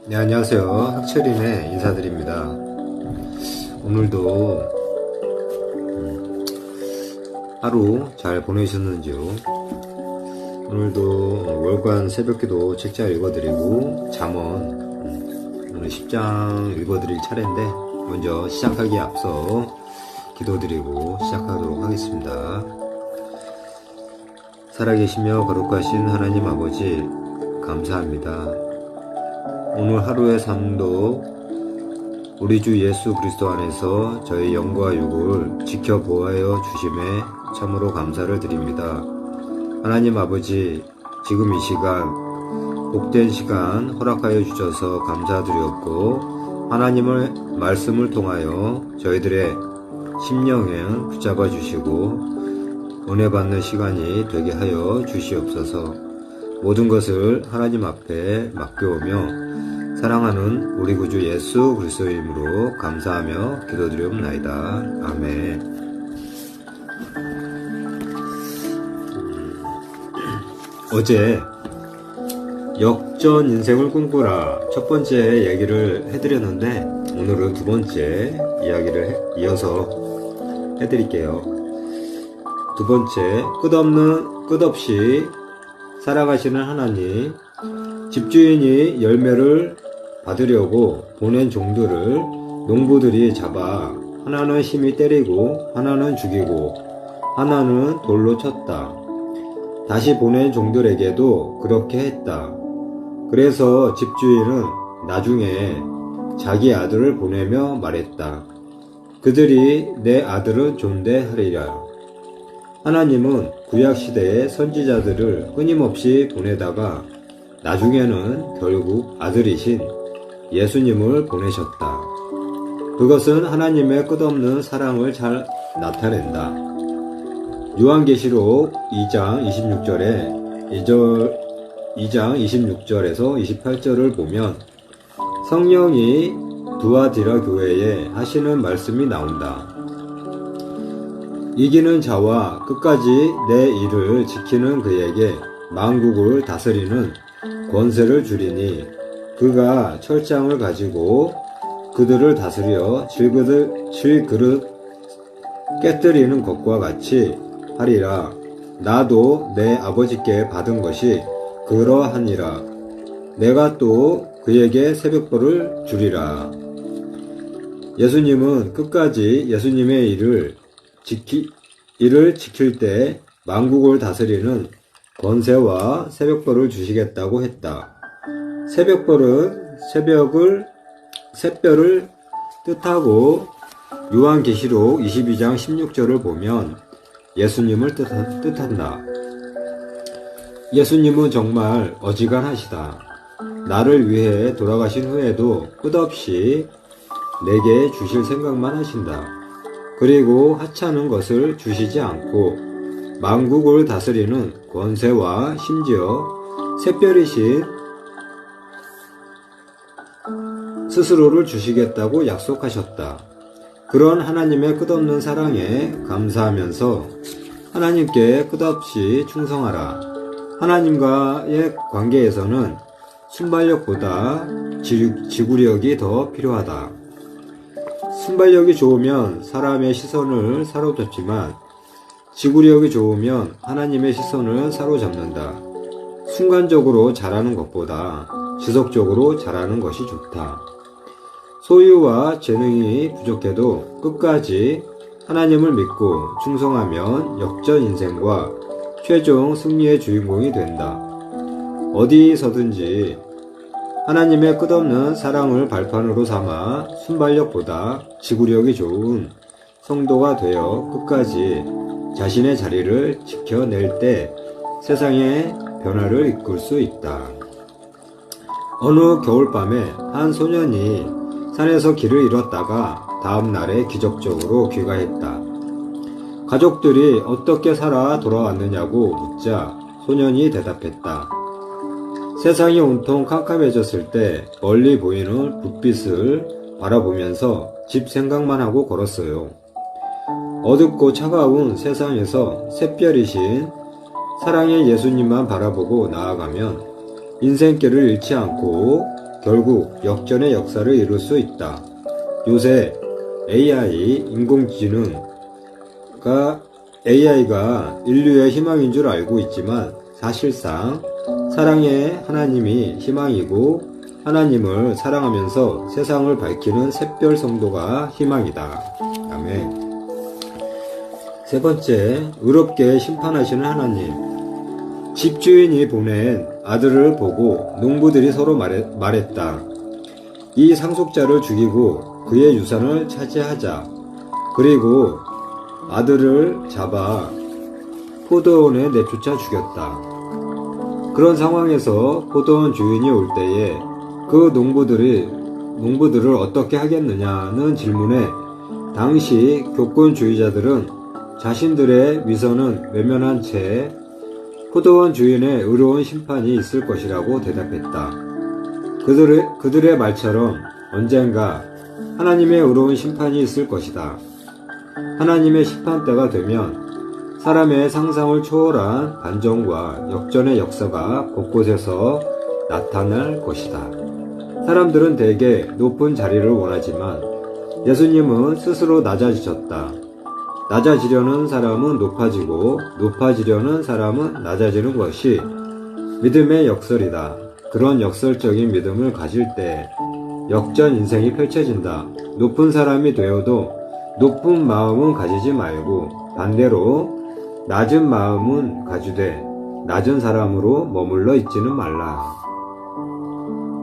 네, 안녕하세요. 학철이네 인사드립니다. 오늘도 하루 잘 보내셨는지요? 오늘도 월간 새벽기도 책자 읽어드리고 잠언 오늘 10장 읽어드릴 차례인데 먼저 시작하기에 앞서 기도드리고 시작하도록 하겠습니다. 살아계시며 거룩하신 하나님 아버지 감사합니다. 오늘 하루의 삶도 우리 주 예수 그리스도 안에서 저희 영과 육을 지켜보아여 주심에 참으로 감사를 드립니다. 하나님 아버지, 지금 이 시간 복된 시간 허락하여 주셔서 감사드렸고 하나님의 말씀을 통하여 저희들의 심령에 붙잡아 주시고 은혜 받는 시간이 되게 하여 주시옵소서. 모든 것을 하나님 앞에 맡겨오며 사랑하는 우리 구주 예수 그리스도의 이름으로 감사하며 기도드리옵나이다. 아멘. 어제 역전 인생을 꿈꾸라 첫 번째 얘기를 해드렸는데 오늘은 두 번째 이야기를 이어서 해드릴게요. 두 번째, 끝없이 살아가시는 하나님, 집주인이 열매를 받으려고 보낸 종들을 농부들이 잡아 하나는 힘이 때리고 하나는 죽이고 하나는 돌로 쳤다. 다시 보낸 종들에게도 그렇게 했다. 그래서 집주인은 나중에 자기 아들을 보내며 말했다. 그들이 내 아들은 존대하리라. 하나님은 구약시대의 선지자들을 끊임없이 보내다가 나중에는 결국 아들이신 예수님을 보내셨다. 그것은 하나님의 끝없는 사랑을 잘 나타낸다. 요한계시록 2장 26절에서 28절을 보면 성령이 두아디라 교회에 하시는 말씀이 나온다. 이기는 자와 끝까지 내 일을 지키는 그에게 만국을 다스리는 권세를 주리니 그가 철장을 가지고 그들을 다스려 질그릇 깨뜨리는 것과 같이 하리라. 나도 내 아버지께 받은 것이 그러하니라. 내가 또 그에게 새벽벌을 주리라. 예수님은 끝까지 예수님의 일을 지킬 때 만국을 다스리는 권세와 새벽벌을 주시겠다고 했다. 새벽벌은 새별을 뜻하고 요한계시록 22장 16절을 보면 예수님을 뜻한다. 예수님은 정말 어지간하시다. 나를 위해 돌아가신 후에도 끝없이 내게 주실 생각만 하신다. 그리고 하찮은 것을 주시지 않고 만국을 다스리는 권세와 심지어 새별이신 스스로를 주시겠다고 약속하셨다. 그런 하나님의 끝없는 사랑에 감사하면서 하나님께 끝없이 충성하라. 하나님과의 관계에서는 순발력보다 지구력이 더 필요하다. 순발력이 좋으면 사람의 시선을 사로잡지만 지구력이 좋으면 하나님의 시선을 사로잡는다. 순간적으로 잘하는 것보다 지속적으로 잘하는 것이 좋다. 소유와 재능이 부족해도 끝까지 하나님을 믿고 충성하면 역전 인생과 최종 승리의 주인공이 된다. 어디서든지 하나님의 끝없는 사랑을 발판으로 삼아 순발력보다 지구력이 좋은 성도가 되어 끝까지 자신의 자리를 지켜낼 때 세상의 변화를 이끌 수 있다. 어느 겨울밤에 한 소년이 산에서 길을 잃었다가 다음 날에 기적적으로 귀가했다. 가족들이 어떻게 살아 돌아왔느냐고 묻자 소년이 대답했다. 세상이 온통 캄캄해졌을 때 멀리 보이는 불빛을 바라보면서 집 생각만 하고 걸었어요. 어둡고 차가운 세상에서 샛별이신 사랑의 예수님만 바라보고 나아가면 인생길을 잃지 않고 결국 역전의 역사를 이룰 수 있다. 요새 AI가 인류의 희망인 줄 알고 있지만 사실상 사랑의 하나님이 희망이고 하나님을 사랑하면서 세상을 밝히는 샛별 성도가 희망이다. 아멘. 세 번째, 의롭게 심판하시는 하나님. 집주인이 보낸 아들을 보고 농부들이 서로 말했다. 이 상속자를 죽이고 그의 유산을 차지하자. 그리고 아들을 잡아 포도원에 내쫓아 죽였다. 그런 상황에서 포도원 주인이 올 때에 그 농부들을 어떻게 하겠느냐는 질문에 당시 교권주의자들은 자신들의 위선은 외면한 채 포도원 주인의 의로운 심판이 있을 것이라고 대답했다. 그들의 말처럼 언젠가 하나님의 의로운 심판이 있을 것이다. 하나님의 심판대가 되면 사람의 상상을 초월한 반전과 역전의 역사가 곳곳에서 나타날 것이다. 사람들은 대개 높은 자리를 원하지만 예수님은 스스로 낮아지셨다. 낮아지려는 사람은 높아지고 높아지려는 사람은 낮아지는 것이 믿음의 역설이다. 그런 역설적인 믿음을 가질 때 역전 인생이 펼쳐진다. 높은 사람이 되어도 높은 마음은 가지지 말고 반대로 낮은 마음은 가지되 낮은 사람으로 머물러 있지는 말라.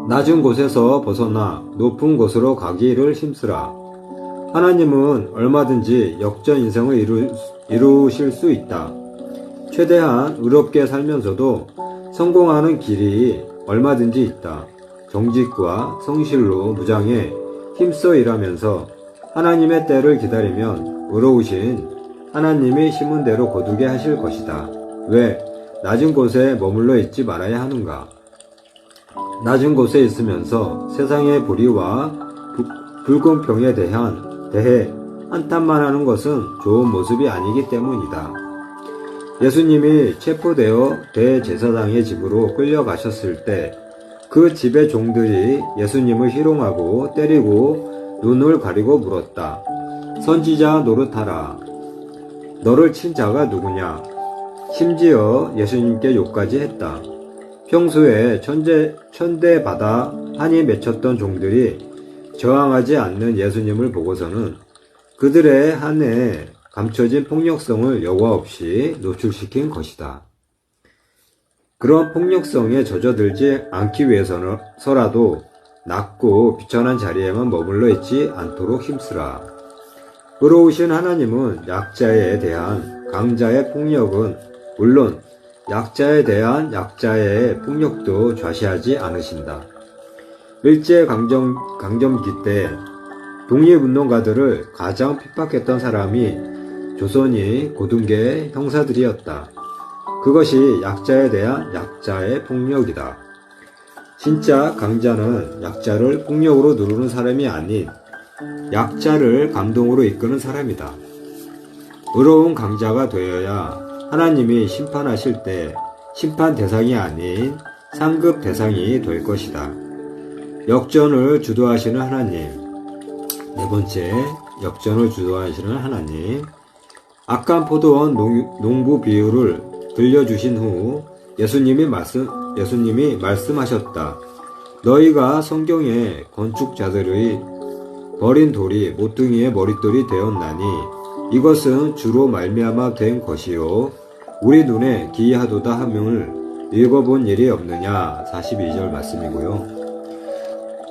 낮은 곳에서 벗어나 높은 곳으로 가기를 힘쓰라. 하나님은 얼마든지 역전 인생을 이루실 수 있다. 최대한 의롭게 살면서도 성공하는 길이 얼마든지 있다. 정직과 성실로 무장해 힘써 일하면서 하나님의 때를 기다리면 의로우신 하나님이 심은 대로 거두게 하실 것이다. 왜 낮은 곳에 머물러 있지 말아야 하는가? 낮은 곳에 있으면서 세상의 불의와 불공평에 대해 한탄만 하는 것은 좋은 모습이 아니기 때문이다. 예수님이 체포되어 대제사장의 집으로 끌려가셨을 때 그 집의 종들이 예수님을 희롱하고 때리고 눈을 가리고 물었다. 선지자 노릇하라. 너를 친 자가 누구냐? 심지어 예수님께 욕까지 했다. 평소에 천대받아 한이 맺혔던 종들이 저항하지 않는 예수님을 보고서는 그들의 한에 감춰진 폭력성을 여과 없이 노출시킨 것이다. 그런 폭력성에 젖어들지 않기 위해서라도 낮고 비천한 자리에만 머물러 있지 않도록 힘쓰라. 의로우신 하나님은 약자에 대한 강자의 폭력은 물론 약자에 대한 약자의 폭력도 좌시하지 않으신다. 일제강점기 때 독립운동가들을 가장 핍박했던 사람이 조선이 고등계 형사들이었다. 그것이 약자에 대한 약자의 폭력이다. 진짜 강자는 약자를 폭력으로 누르는 사람이 아닌 약자를 감동으로 이끄는 사람이다. 의로운 강자가 되어야 하나님이 심판하실 때 심판 대상이 아닌 상급 대상이 될 것이다. 역전을 주도하시는 하나님. 네 번째, 역전을 주도하시는 하나님. 악한 포도원 농부 비유를 들려주신 후 예수님이 말씀하셨다. 너희가 성경의 건축자들의 버린 돌이 모퉁이의 머릿돌이 되었나니 이것은 주로 말미암아 된 것이요 우리 눈에 기이하도다 함을 읽어본 일이 없느냐. 42절 말씀이고요.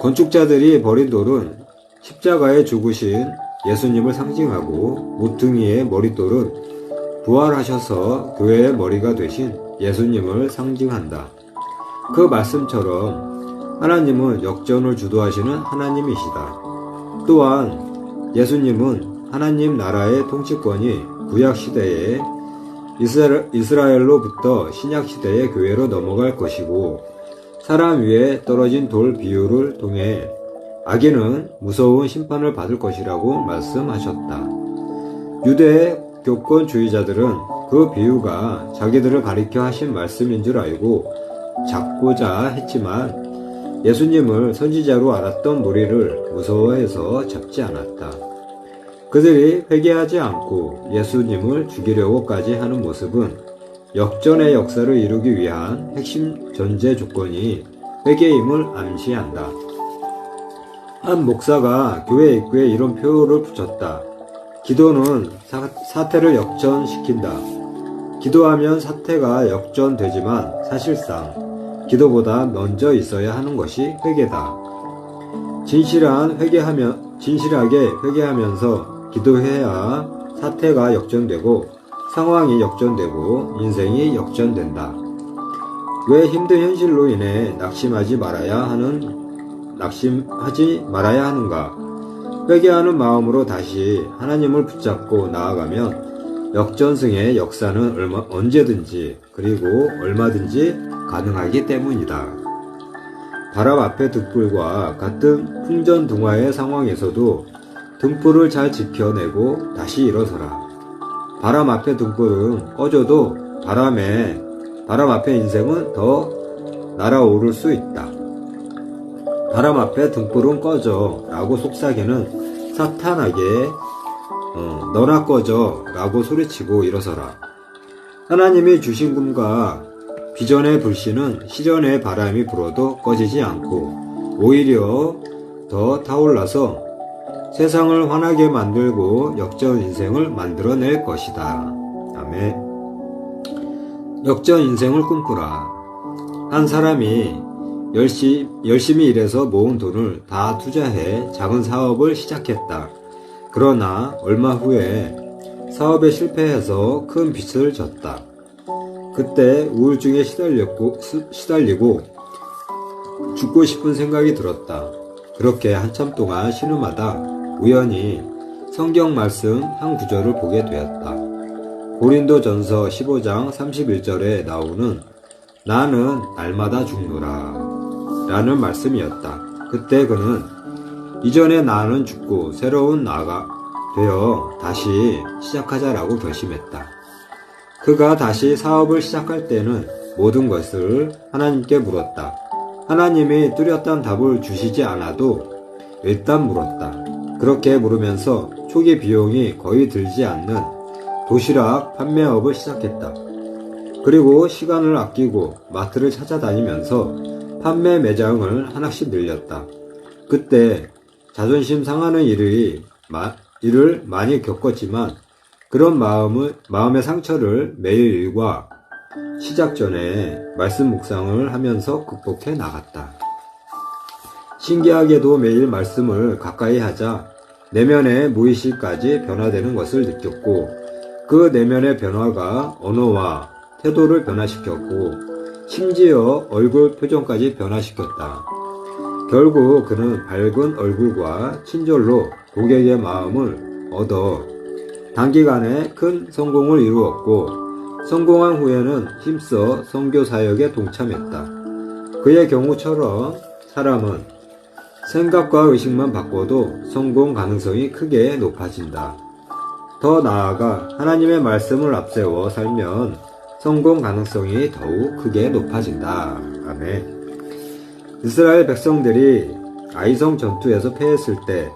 건축자들이 버린 돌은 십자가에 죽으신 예수님을 상징하고 모퉁이의 머릿돌은 부활하셔서 교회의 머리가 되신 예수님을 상징한다. 그 말씀처럼 하나님은 역전을 주도하시는 하나님이시다. 또한 예수님은 하나님 나라의 통치권이 구약시대에 이스라엘로부터 신약시대의 교회로 넘어갈 것이고 사람 위에 떨어진 돌 비유를 통해 악인은 무서운 심판을 받을 것이라고 말씀하셨다. 유대 교권주의자들은 그 비유가 자기들을 가리켜 하신 말씀인 줄 알고 잡고자 했지만 예수님을 선지자로 알았던 무리를 무서워해서 잡지 않았다. 그들이 회개하지 않고 예수님을 죽이려고까지 하는 모습은 역전의 역사를 이루기 위한 핵심 전제 조건이 회개임을 암시한다. 한 목사가 교회 입구에 이런 표를 붙였다. 기도는 사태를 역전시킨다. 기도하면 사태가 역전되지만 사실상 기도보다 먼저 있어야 하는 것이 회개다. 진실하게 회개하면서 기도해야 사태가 역전되고 상황이 역전되고 인생이 역전된다. 왜 힘든 현실로 인해 낙심하지 말아야 하는가? 회개하는 마음으로 다시 하나님을 붙잡고 나아가면 역전승의 역사는 언제든지 그리고 얼마든지 가능하기 때문이다. 바람 앞에 등불과 같은 풍전등화의 상황에서도 등불을 잘 지켜내고 다시 일어서라. 바람 앞에 등불은 꺼져도 바람 앞에 인생은 더 날아오를 수 있다. 바람 앞에 등불은 꺼져 라고 속삭이는 사탄에게 너나 꺼져 라고 소리치고 일어서라. 하나님이 주신 꿈과 비전의 불씨는 시련의 바람이 불어도 꺼지지 않고 오히려 더 타올라서 세상을 환하게 만들고 역전 인생을 만들어낼 것이다. 아멘. 역전 인생을 꿈꾸라. 한 사람이 열심히 일해서 모은 돈을 다 투자해 작은 사업을 시작했다. 그러나 얼마 후에 사업에 실패해서 큰 빚을 졌다. 그때 우울증에 시달리고 죽고 싶은 생각이 들었다. 그렇게 한참 동안 신음하다 우연히 성경 말씀 한 구절을 보게 되었다. 고린도전서 15장 31절에 나오는 나는 날마다 죽노라 라는 말씀이었다. 그때 그는 이전의 나는 죽고 새로운 나가 되어 다시 시작하자라고 결심했다. 그가 다시 사업을 시작할 때는 모든 것을 하나님께 물었다. 하나님이 뚜렷한 답을 주시지 않아도 일단 물었다. 그렇게 물으면서 초기 비용이 거의 들지 않는 도시락 판매업을 시작했다. 그리고 시간을 아끼고 마트를 찾아다니면서 판매 매장을 하나씩 늘렸다. 그때 자존심 상하는 일을 많이 겪었지만 그런 마음의 상처를 매일 일과 시작 전에 말씀 묵상을 하면서 극복해 나갔다. 신기하게도 매일 말씀을 가까이 하자 내면의 무의식까지 변화되는 것을 느꼈고 그 내면의 변화가 언어와 태도를 변화시켰고 심지어 얼굴 표정까지 변화시켰다. 결국 그는 밝은 얼굴과 친절로 고객의 마음을 얻어 단기간에 큰 성공을 이루었고 성공한 후에는 힘써 선교 사역에 동참했다. 그의 경우처럼 사람은 생각과 의식만 바꿔도 성공 가능성이 크게 높아진다. 더 나아가 하나님의 말씀을 앞세워 살면 성공 가능성이 더욱 크게 높아진다. 아멘. 이스라엘 백성들이 아이성 전투에서 패했을 때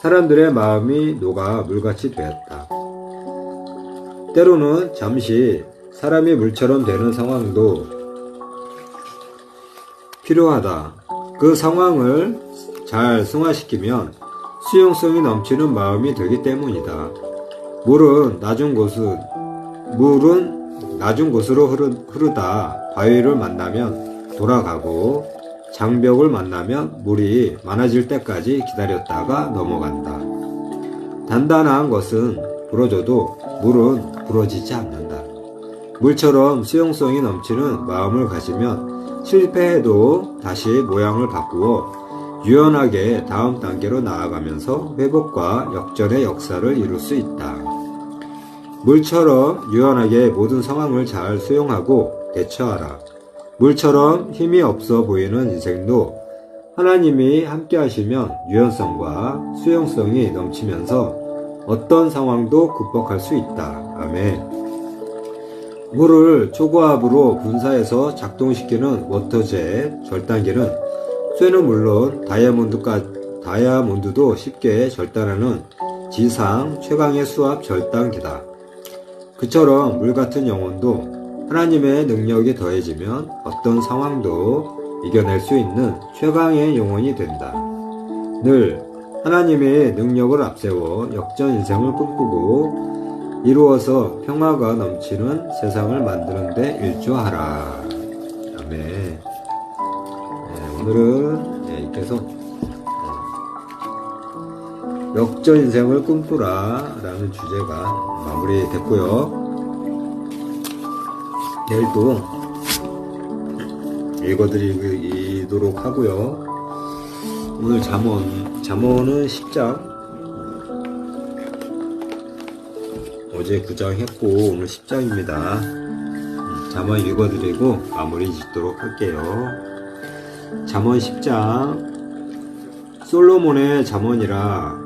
사람들의 마음이 녹아 물같이 되었다. 때로는 잠시 사람이 물처럼 되는 상황도 필요하다. 그 상황을 잘 승화시키면 수용성이 넘치는 마음이 되기 때문이다. 물은 낮은 곳으로 흐르다 바위를 만나면 돌아가고 장벽을 만나면 물이 많아질 때까지 기다렸다가 넘어간다. 단단한 것은 부러져도 물은 부러지지 않는다. 물처럼 수용성이 넘치는 마음을 가지면 실패해도 다시 모양을 바꾸어 유연하게 다음 단계로 나아가면서 회복과 역전의 역사를 이룰 수 있다. 물처럼 유연하게 모든 상황을 잘 수용하고 대처하라. 물처럼 힘이 없어 보이는 인생도 하나님이 함께 하시면 유연성과 수용성이 넘치면서 어떤 상황도 극복할 수 있다. 아멘. 물을 초고압으로 분사해서 작동시키는 워터젯 절단기는 쇠는 물론 다이아몬드도 쉽게 절단하는 지상 최강의 수압 절단기다. 그처럼 물 같은 영혼도 하나님의 능력이 더해지면 어떤 상황도 이겨낼 수 있는 최강의 영혼이 된다. 늘 하나님의 능력을 앞세워 역전 인생을 꿈꾸고 이루어서 평화가 넘치는 세상을 만드는 데 일조하라. 아멘. 네, 오늘은 이렇게 해서 역전 인생을 꿈꾸라 라는 주제가 마무리됐고요. 내일 또 읽어드리도록 하고요. 오늘 잠언은 10장, 어제 9장 했고 오늘 10장입니다. 잠언 읽어드리고 마무리 짓도록 할게요. 잠언 10장. 솔로몬의 잠언이라.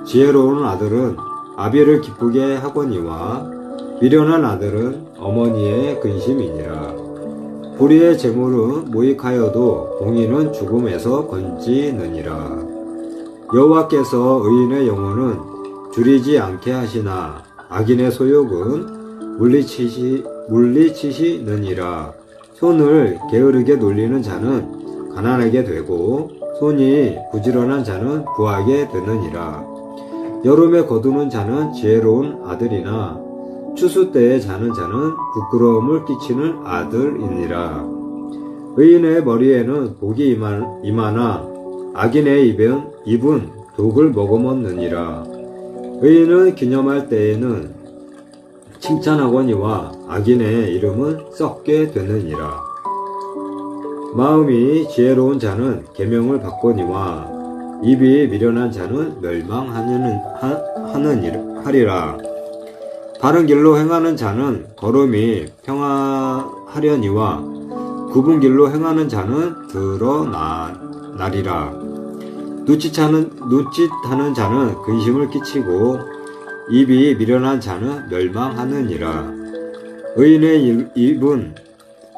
지혜로운 아들은 아비를 기쁘게 하거니와 미련한 아들은 어머니의 근심이니라. 불의의 재물은 모익하여도 공의는 죽음에서 건지느니라. 여호와께서 의인의 영혼은 줄이지 않게 하시나 악인의 소욕은 물리치시느니라. 손을 게으르게 놀리는 자는 가난하게 되고 손이 부지런한 자는 부하게 되느니라. 여름에 거두는 자는 지혜로운 아들이나 추수 때에 자는 자는 부끄러움을 끼치는 아들이니라. 의인의 머리에는 복이 임하나 악인의 입은 독을 머금었느니라. 의인은 기념할 때에는 칭찬하거니와 악인의 이름은 썩게 되느니라. 마음이 지혜로운 자는 계명을 받거니와 입이 미련한 자는 멸망하리라. 바른 길로 행하는 자는 걸음이 평화하려니와 굽은 길로 행하는 자는 드러나리라. 눈짓하는 자는 근심을 끼치고 입이 미련한 자는 멸망하느니라. 의인의 입은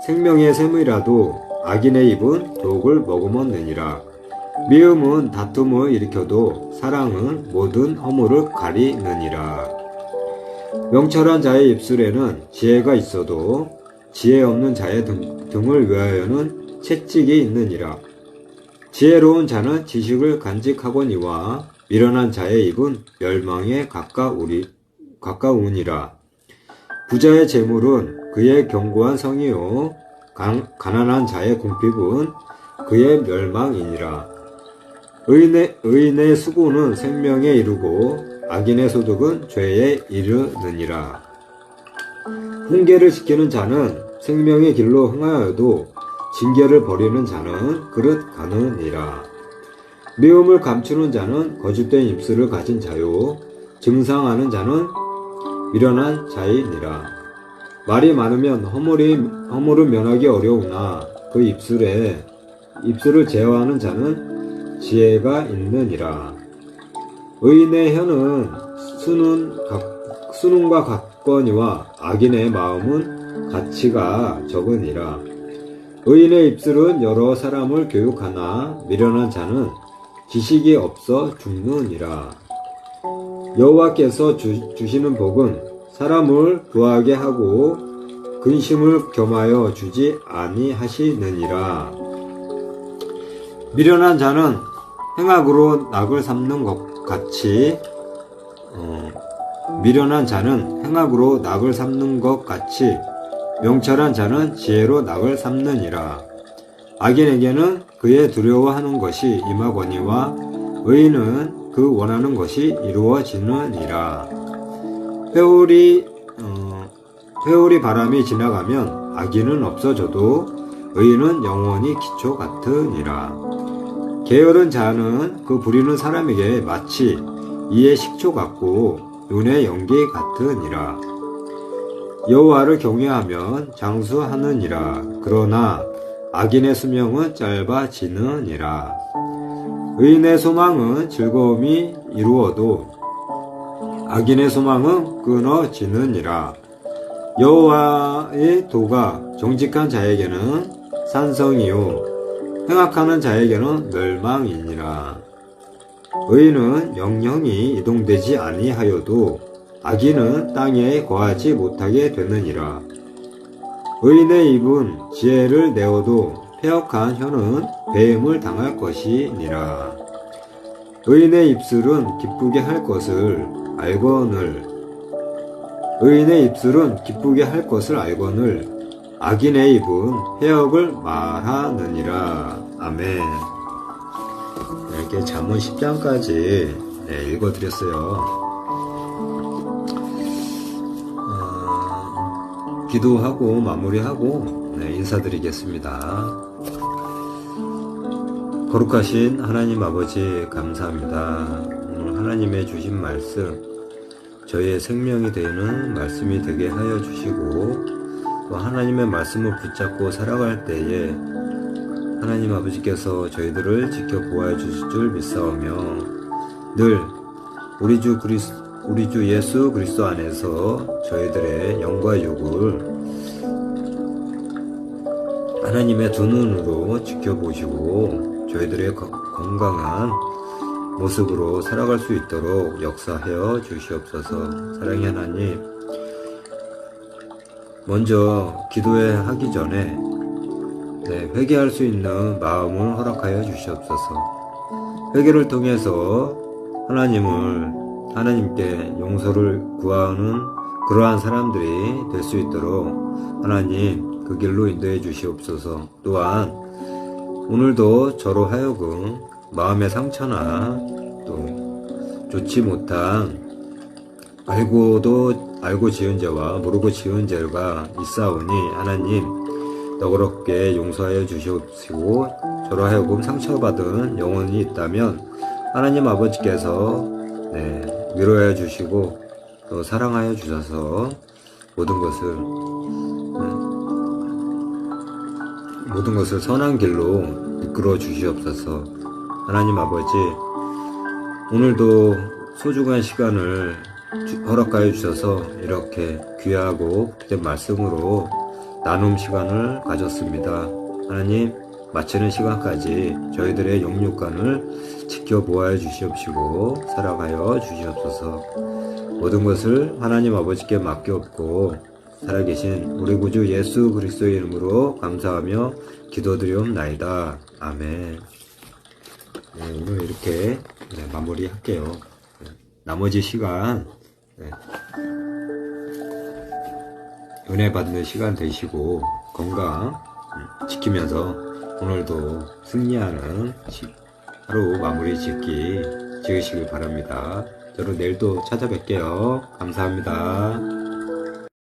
생명의 샘이라도 악인의 입은 독을 머금었느니라. 미움은 다툼을 일으켜도 사랑은 모든 허물을 가리느니라. 명철한 자의 입술에는 지혜가 있어도 지혜 없는 자의 등을 위하여는 채찍이 있느니라. 지혜로운 자는 지식을 간직하거니와 미련한 자의 입은 멸망에 가까우니라. 부자의 재물은 그의 견고한 성이요 가난한 자의 궁핍은 그의 멸망이니라. 의인의 수고는 생명에 이르고 악인의 소득은 죄에 이르느니라. 훈계를 지키는 자는 생명의 길로 행하여도 징계를 버리는 자는 그릇 가느니라. 미움을 감추는 자는 거짓된 입술을 가진 자요 증상하는 자는 미련한 자이니라. 말이 많으면 허물을 면하기 어려우나 그 입술을 제어하는 자는 지혜가 있느니라. 의인의 혀는 수능과 같거니와 악인의 마음은 가치가 적으니라. 의인의 입술은 여러 사람을 교육하나 미련한 자는 지식이 없어 죽느니라. 여호와께서 주시는 복은 사람을 부하게 하고 근심을 겸하여 주지 아니하시느니라. 미련한 자는 행악으로 낙을 삼는 것 같이 명철한 자는 지혜로 낙을 삼느니라. 악인에게는 그의 두려워하는 것이 임하거니와 의인은 그 원하는 것이 이루어지느니라. 회오리 바람이 지나가면 악인은 없어져도 의인은 영원히 기초 같으니라. 게으른 자는 그 부리는 사람에게 마치 이의 식초 같고 눈의 연기 같으니라. 여호와를 경외하면 장수하느니라. 그러나 악인의 수명은 짧아지느니라. 의인의 소망은 즐거움이 이루어도 악인의 소망은 끊어지느니라. 여호와의 도가 정직한 자에게는 산성이요 행악하는 자에게는 멸망이니라. 의인은 영영이 이동되지 아니하여도 악인은 땅에 거하지 못하게 되느니라. 의인의 입은 지혜를 내어도 패역한 혀는 배임을 당할 것이니라. 의인의 입술은 기쁘게 할 것을 알거늘 악인의 입은 패역을 말하느니라. 아멘. 이렇게 잠언 10장까지 읽어드렸어요. 기도하고 마무리하고 인사드리겠습니다. 거룩하신 하나님 아버지 감사합니다. 오늘 하나님의 주신 말씀 저희의 생명이 되는 말씀이 되게 하여 주시고 또 하나님의 말씀을 붙잡고 살아갈 때에 하나님 아버지께서 저희들을 지켜보아 주실 줄 믿사오며 늘 우리 주 예수 그리스도 안에서 저희들의 영과 육을 하나님의 두 눈으로 지켜보시고 저희들의 건강한 모습으로 살아갈 수 있도록 역사하여 주시옵소서. 사랑의 하나님, 먼저 기도하기 전에 회개할 수 있는 마음을 허락하여 주시옵소서. 회개를 통해서 하나님께 용서를 구하는 그러한 사람들이 될 수 있도록 하나님 그 길로 인도해 주시옵소서. 또한 오늘도 저로 하여금 마음의 상처나 또 좋지 못한 알고 지은 죄와 모르고 지은 죄가 있사오니 하나님 너그럽게 용서하여 주시옵시고 저로 하여금 상처받은 영혼이 있다면 하나님 아버지께서 위로하여 주시고 또 사랑하여 주셔서 모든 것을 선한 길로 이끌어 주시옵소서. 하나님 아버지, 오늘도 소중한 시간을 허락하여 주셔서 이렇게 귀하고 복된 말씀으로 나눔 시간을 가졌습니다. 하나님, 마치는 시간까지 저희들의 영육간을 지켜보아 주시옵시고 사랑하여 주시옵소서. 모든 것을 하나님 아버지께 맡기옵고 살아계신 우리 구주 예수 그리스도의 이름으로 감사하며 기도드리옵나이다. 아멘. 오늘 이렇게 마무리할게요. 나머지 시간 은혜 받는 시간 되시고 건강 지키면서 오늘도 승리하는 하루 마무리 지으시길 바랍니다. 저는 내일도 찾아뵐게요. 감사합니다.